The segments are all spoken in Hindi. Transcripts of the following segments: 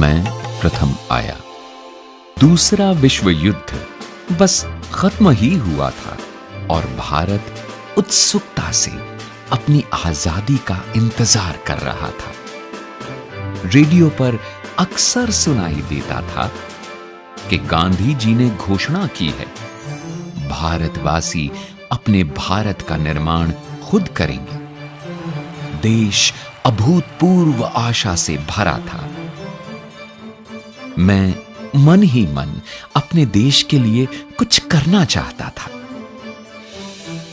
मैं प्रथम आया। दूसरा विश्व युद्ध बस खत्म ही हुआ था और भारत उत्सुकता से अपनी आजादी का इंतजार कर रहा था। रेडियो पर अक्सर सुनाई देता था कि गांधी जी ने घोषणा की है, भारतवासी अपने भारत का निर्माण खुद करेंगे। देश अभूतपूर्व आशा से भरा था। मैं मन ही मन अपने देश के लिए कुछ करना चाहता था।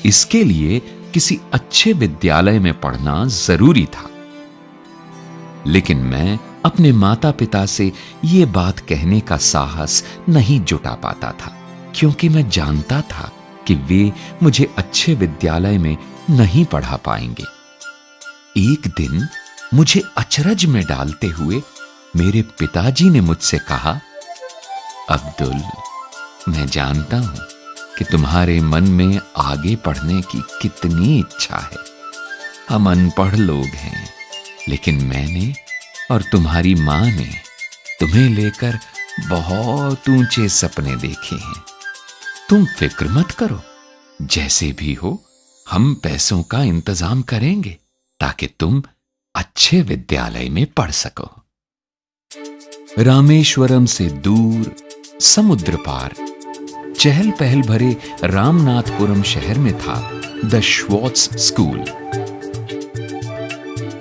इसके लिए किसी अच्छे विद्यालय में पढ़ना जरूरी था। लेकिन मैं अपने माता पिता से यह बात कहने का साहस नहीं जुटा पाता था, क्योंकि मैं जानता था कि वे मुझे अच्छे विद्यालय में नहीं पढ़ा पाएंगे। एक दिन मुझे अचरज में डालते हुए मेरे पिताजी ने मुझसे कहा, अब्दुल, मैं जानता हूं कि तुम्हारे मन में आगे पढ़ने की कितनी इच्छा है। हम अनपढ़ लोग हैं, लेकिन मैंने और तुम्हारी मां ने तुम्हें लेकर बहुत ऊंचे सपने देखे हैं। तुम फिक्र मत करो, जैसे भी हो हम पैसों का इंतजाम करेंगे ताकि तुम अच्छे विद्यालय में पढ़ सको। रामेश्वरम से दूर समुद्र पार चहल पहल भरे रामनाथपुरम शहर में था द श्वार्ट्ज स्कूल।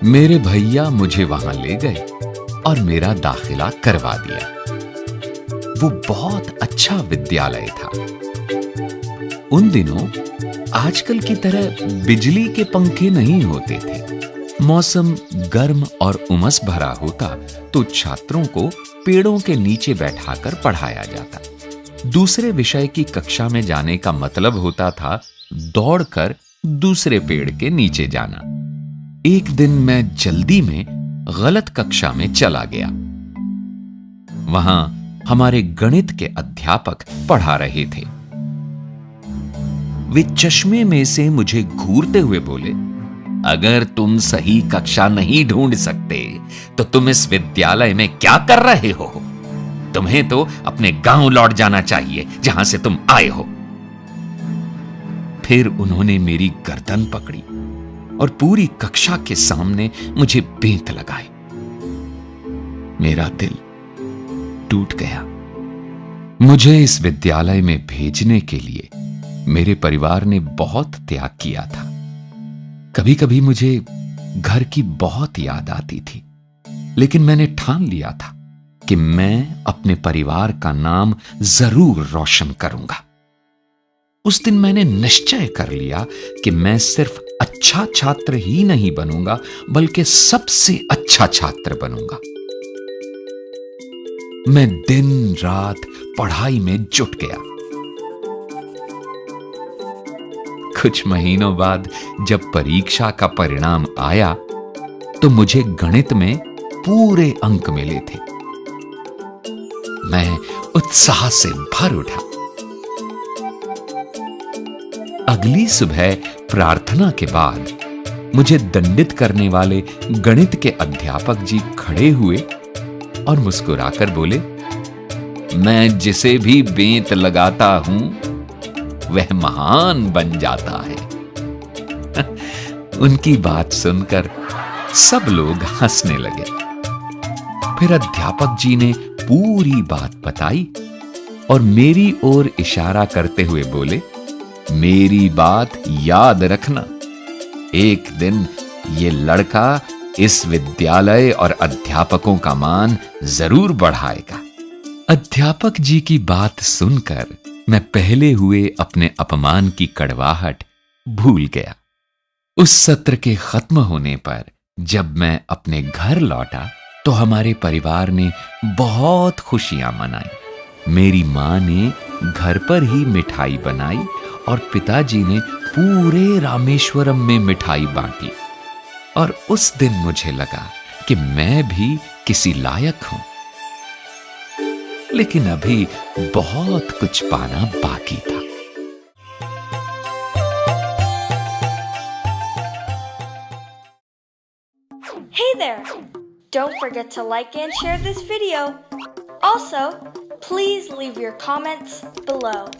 मेरे भैया मुझे वहां ले गए और मेरा दाखिला करवा दिया। वो बहुत अच्छा विद्यालय था। उन दिनों आजकल की तरह बिजली के पंखे नहीं होते थे। मौसम गर्म और उमस भरा होता तो छात्रों को पेड़ों के नीचे बैठाकर पढ़ाया जाता। दूसरे विषय की कक्षा में जाने का मतलब होता था दौड़कर दूसरे पेड़ के नीचे जाना। एक दिन मैं जल्दी में गलत कक्षा में चला गया। वहां हमारे गणित के अध्यापक पढ़ा रहे थे। वे चश्मे में से मुझे घूरते हुए बोले, अगर तुम सही कक्षा नहीं ढूंढ सकते तो तुम इस विद्यालय में क्या कर रहे हो? तुम्हें तो अपने गांव लौट जाना चाहिए जहां से तुम आए हो। फिर उन्होंने मेरी गर्दन पकड़ी और पूरी कक्षा के सामने मुझे बेंत लगाए। मेरा दिल टूट गया। मुझे इस विद्यालय में भेजने के लिए मेरे परिवार ने बहुत त्याग किया था। कभी कभी मुझे घर की बहुत याद आती थी, लेकिन मैंने ठान लिया था कि मैं अपने परिवार का नाम जरूर रोशन करूंगा। उस दिन मैंने निश्चय कर लिया कि मैं सिर्फ अच्छा छात्र ही नहीं बनूंगा, बल्कि सबसे अच्छा छात्र बनूंगा। मैं दिन रात पढ़ाई में जुट गया। कुछ महीनों बाद जब परीक्षा का परिणाम आया तो मुझे गणित में पूरे अंक मिले थे। मैं उत्साह से भर उठा। अगली सुबह प्रार्थना के बाद मुझे दंडित करने वाले गणित के अध्यापक जी खड़े हुए और मुस्कुराकर बोले, मैं जिसे भी बेंत लगाता हूं वह महान बन जाता है। उनकी बात सुनकर सब लोग हंसने लगे। फिर अध्यापक जी ने पूरी बात बताई और मेरी ओर इशारा करते हुए बोले, मेरी बात याद रखना, एक दिन ये लड़का इस विद्यालय और अध्यापकों का मान जरूर बढ़ाएगा। अध्यापक जी की बात सुनकर मैं पहले हुए अपने अपमान की कड़वाहट भूल गया। उस सत्र के खत्म होने पर जब मैं अपने घर लौटा तो हमारे परिवार ने बहुत खुशियां मनाई। मेरी मां ने घर पर ही मिठाई बनाई और पिताजी ने पूरे रामेश्वरम में मिठाई बांटी। और उस दिन मुझे लगा कि मैं भी किसी लायक हूं। लेकिन अभी बहुत कुछ पाना बाकी था। Hey there! Don't forget to like and share this video. Also, please leave your comments below.